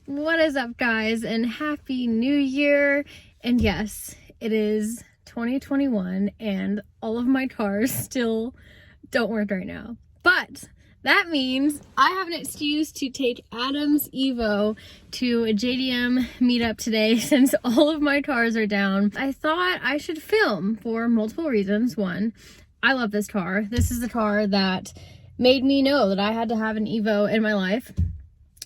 What is up, guys, and happy new year. And yes, it is 2021 and all of my cars still don't work right now, but that means I have an excuse to take Adam's Evo to a JDM meetup today since all of my cars are down. I thought I should film for multiple reasons. One, I love this car. This is the car that made me know that I had to have an Evo in my life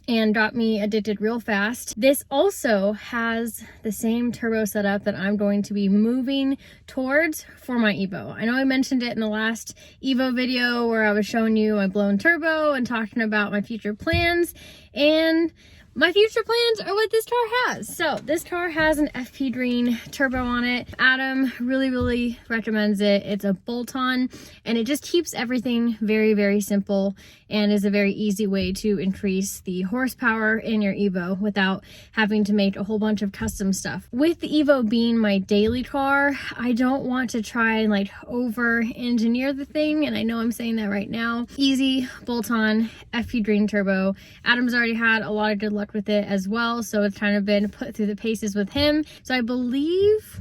and got me addicted real fast. This also has the same turbo setup that I'm going to be moving towards for my Evo. I know I mentioned it in the last Evo video where I was showing you my blown turbo and talking about my future plans, and my future plans are what this car has. So this car has an FP Green turbo on it. Adam really recommends it. It's a bolt-on and it just keeps everything very simple and is a very easy way to increase the horsepower in your Evo without having to make a whole bunch of custom stuff. With the Evo being my daily car, I don't want to try and like over engineer the thing, and I know I'm saying that right now. Easy bolt-on FP Green turbo. Adam's already had a lot of good luck with it as well, so it's kind of been put through the paces with him. So I believe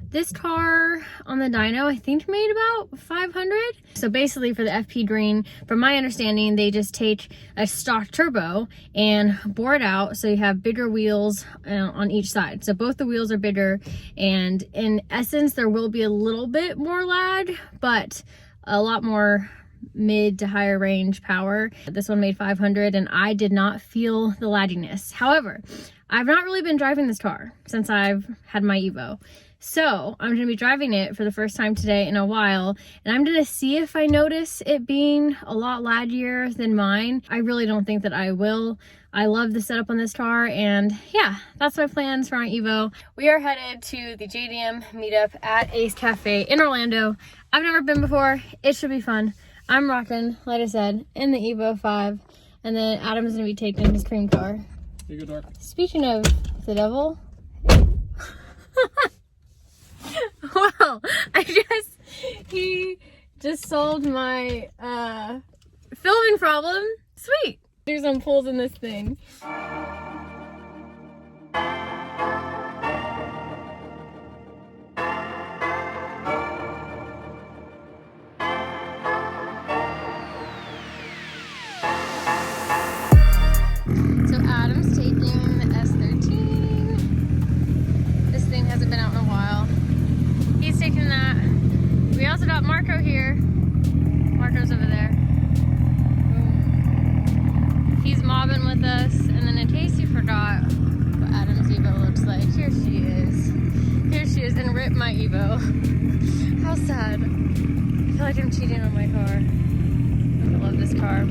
this car on the dyno, I think, made about 500. So basically for the FP Green, from my understanding, they just take a stock turbo and bore it out so you have bigger wheels on each side. So both the wheels are bigger, and in essence there will be a little bit more lag, but a lot more mid to higher range power. This one made 500 and I did not feel the lagginess. However, I've not really been driving this car since I've had my Evo. So I'm going to be driving it for the first time today in a while, and I'm going to see if I notice it being a lot laggier than mine. I really don't think that I will. I love the setup on this car, and yeah, that's my plans for my Evo. We are headed to the JDM meetup at Ace Cafe in Orlando. I've never been before. It should be fun. I'm rocking, like I said, in the Evo 5, and then Adam's going to be taking his cream car. You go, Dark. Speaking of the devil, well, I guess he just solved my filming problem. Sweet. There's some pulls in this thing. So Adam's taking the S13. This thing hasn't been out in a while. He's taking that. We also got Marco here. Marco's over there. He's mobbing with us. And then in case you forgot what Adam's Evo looks like, here she is. Here she is, and rip my Evo. How sad. I feel like I'm cheating on my car. I love this car.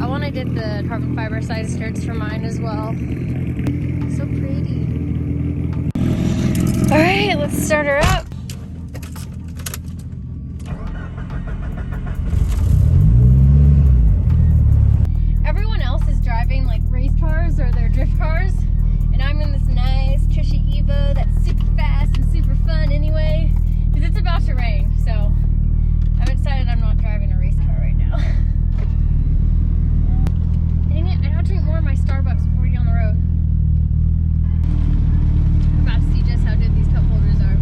I want to get the carbon fiber side skirts for mine as well. So pretty. All right, let's start her up. Everyone else is driving like race cars or their drift cars, and I'm in this nice cushy Evo that's super fast and super fun anyway, because it's about to rain. So I'm excited I'm not driving a race car right now. Dang it, I gotta drink more of my Starbucks before we get on the road. We're about to see just how good these cup holders are.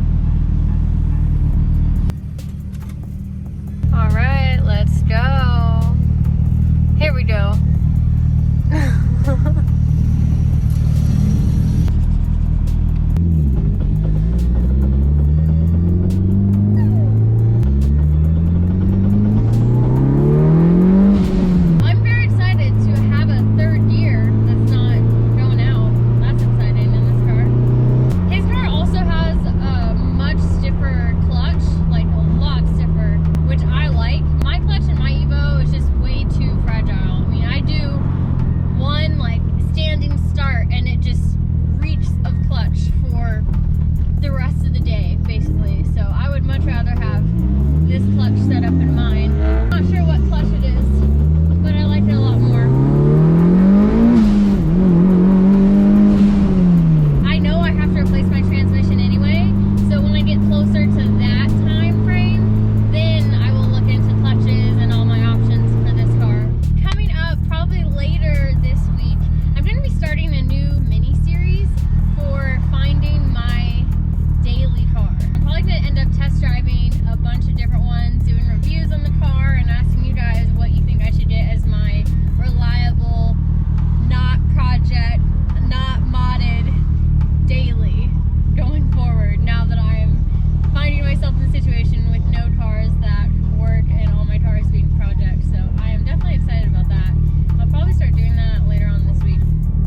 in the situation with no cars that work and all my cars being projects. So I am definitely excited about that. I'll probably start doing that later on this week.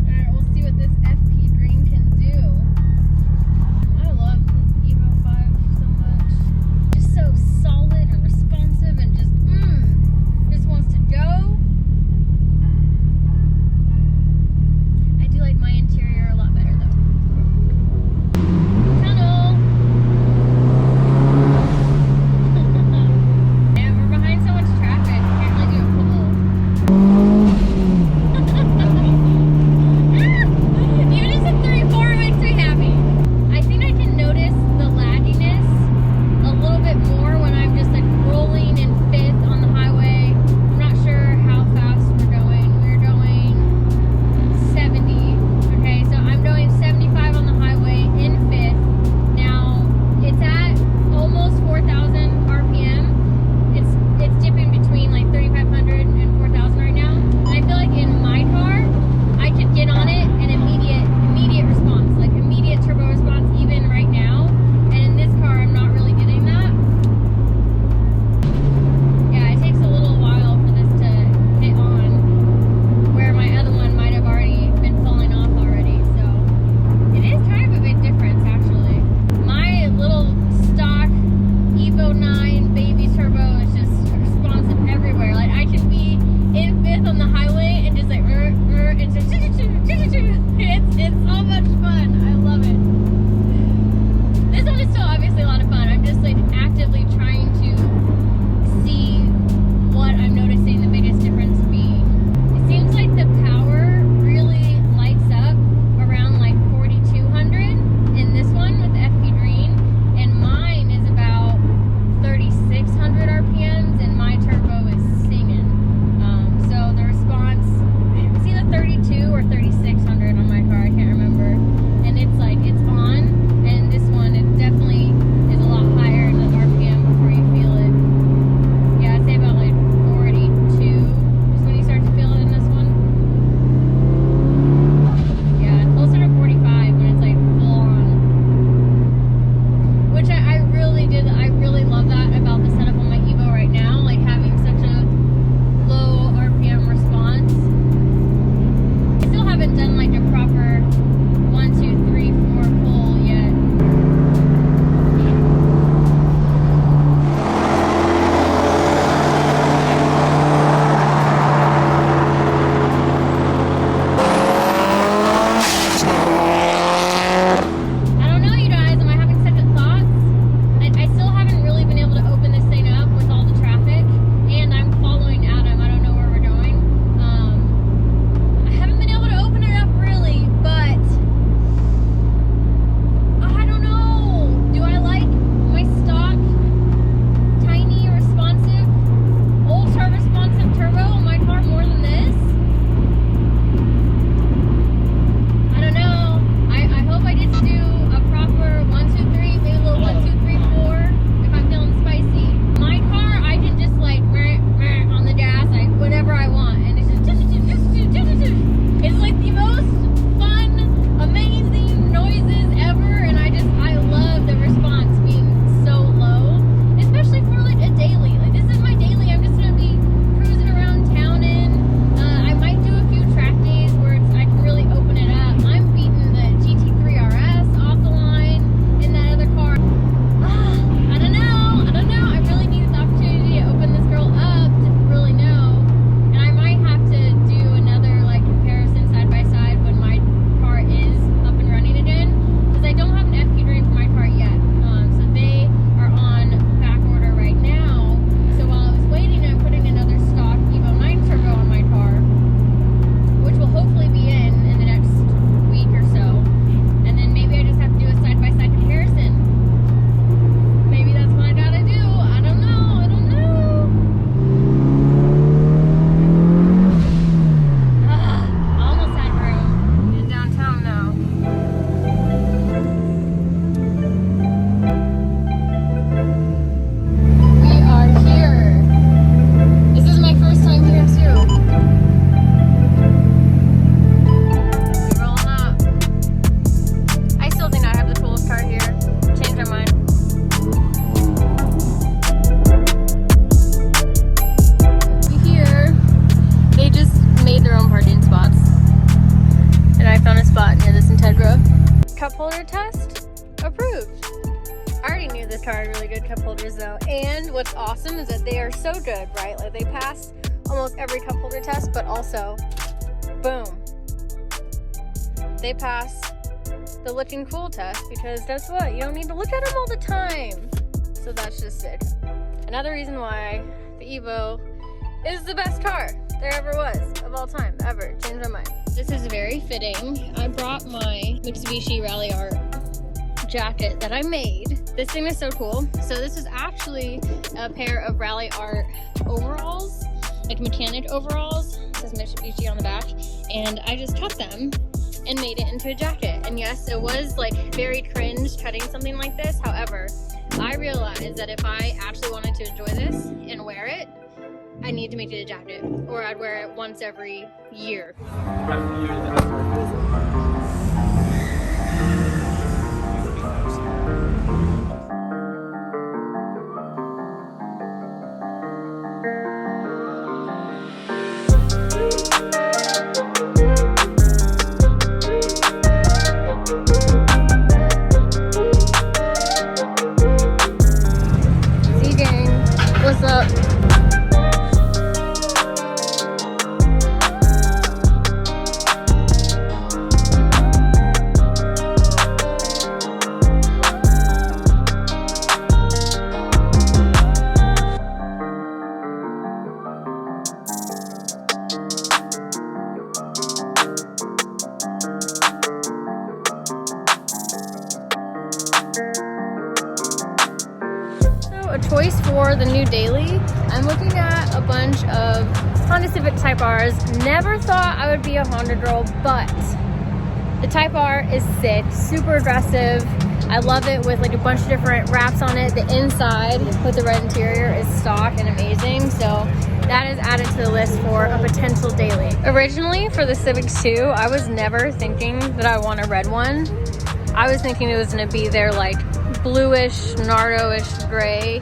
Alright, we'll see what this FP Green can do. I love Evo 5 so much. Just so solid and responsive and just wants to go. I do like my interior a lot better though. Tunnel! I found a spot near this Integra. Cup holder test approved. I already knew this car had really good cup holders though. And what's awesome is that they are so good, right? Like they pass almost every cup holder test, but also, boom, they pass the looking cool test, because guess what? You don't need to look at them all the time. So that's just it. Another reason why the Evo is the best car there ever was of all time, ever. Changed my mind. This is very fitting. I brought my Mitsubishi Rally Art jacket that I made. This thing is so cool. So this is actually a pair of Rally Art overalls, like mechanic overalls. It says Mitsubishi on the back. And I just cut them and made it into a jacket. And yes, it was like very cringe cutting something like this. However, I realized that if I actually wanted to enjoy this and wear it, I need to make it a jacket, or I'd wear it once every year. What's up? A choice for the new daily. I'm looking at a bunch of Honda Civic Type Rs. Never thought I would be a Honda girl, but the Type R is sick, super aggressive. I love it with like a bunch of different wraps on it. The inside with the red interior is stock and amazing. So that is added to the list for a potential daily. Originally for the Civics 2, I was never thinking that I want a red one. I was thinking it was gonna be their like bluish, nardo-ish gray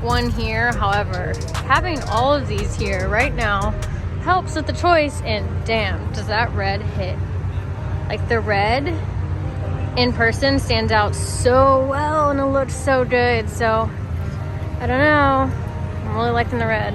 one here. However, having all of these here right now helps with the choice, and damn, does that red hit. Like the red in person stands out so well and it looks so good. So I don't know, I'm really liking the red.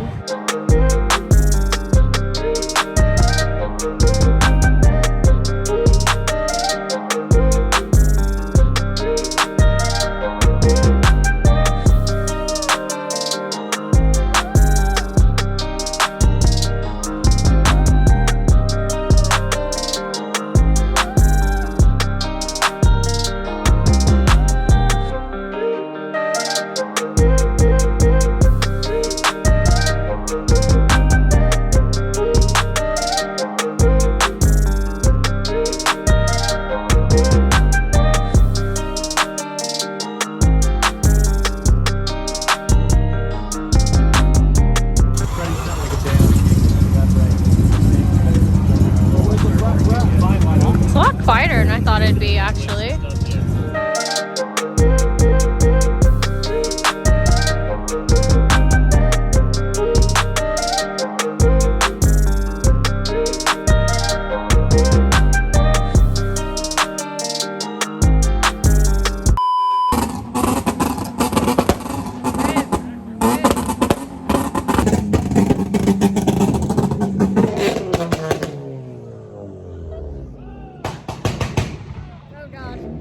It's a lot quieter than I thought it'd be, actually.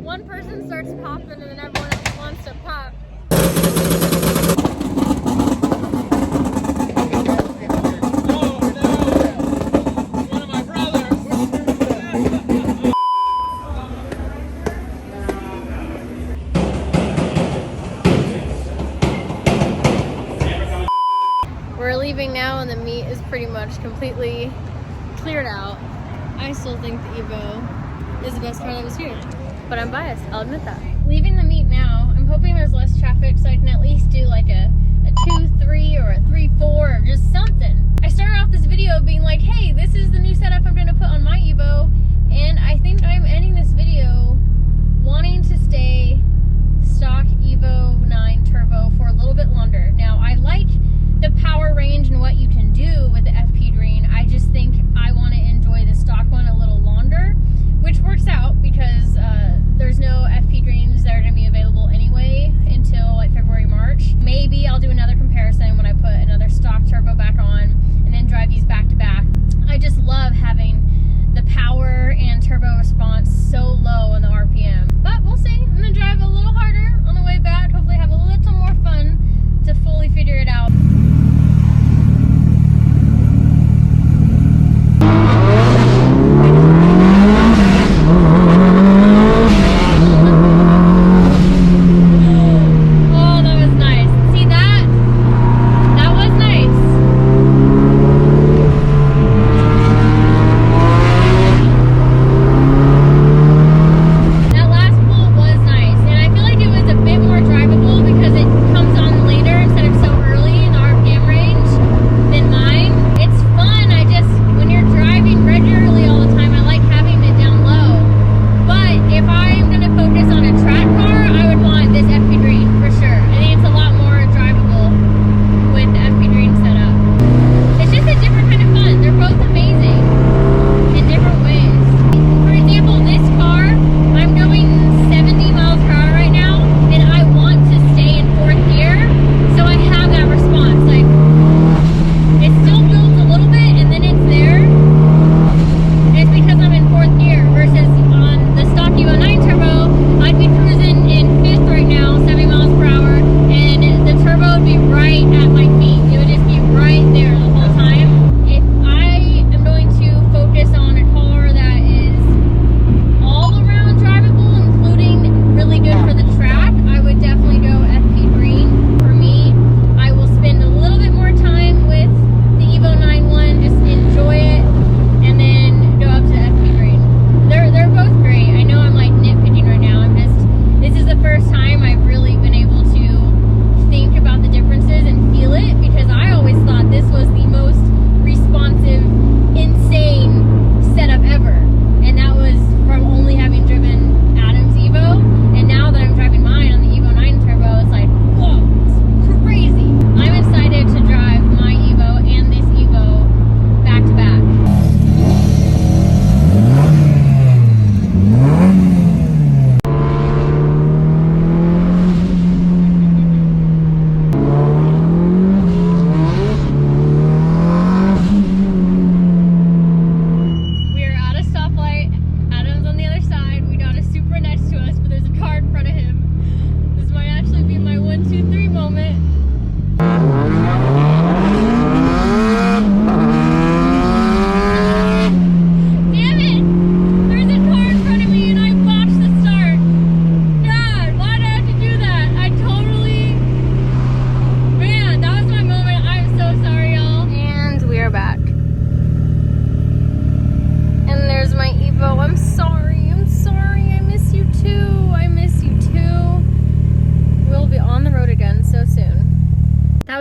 One person starts popping and then everyone else wants to pop. One of my brothers. We're leaving now and the meet is pretty much completely cleared out. I still think the Evo is the best car that was here, but I'm biased, I'll admit that. Leaving the meet now, I'm hoping there's less traffic so I can at least do like a 2-3 or a 3-4 or just something. I started off this video being like, hey, this is the new setup I'm gonna put on my Evo, and I think I'm ending this video wanting to stay stock Evo 9 Turbo for a little bit longer. Now, I like the power range and what you can do with the FP Green. I just think I want to enjoy the stock one a little longer, which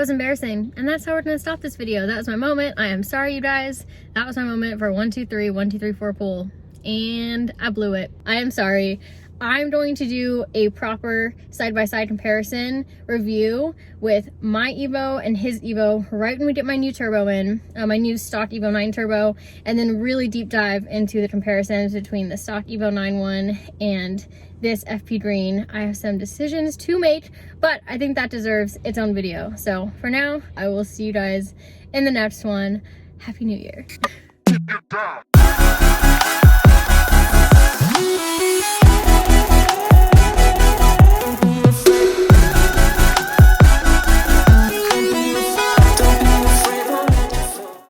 was embarrassing. And that's how we're gonna stop this video. That was my moment. I am sorry, you guys. That was my moment for 1, 2, 3, 1, 2, 3, 4 pull. And I blew it. I am sorry. I'm going to do a proper side-by-side comparison review with my Evo and his Evo right when we get my new turbo in, my new stock Evo 9 turbo, and then really deep dive into the comparisons between the stock Evo 9 one and this FP Green. I have some decisions to make, but I think that deserves its own video. So for now, I will see you guys in the next one. Happy New Year.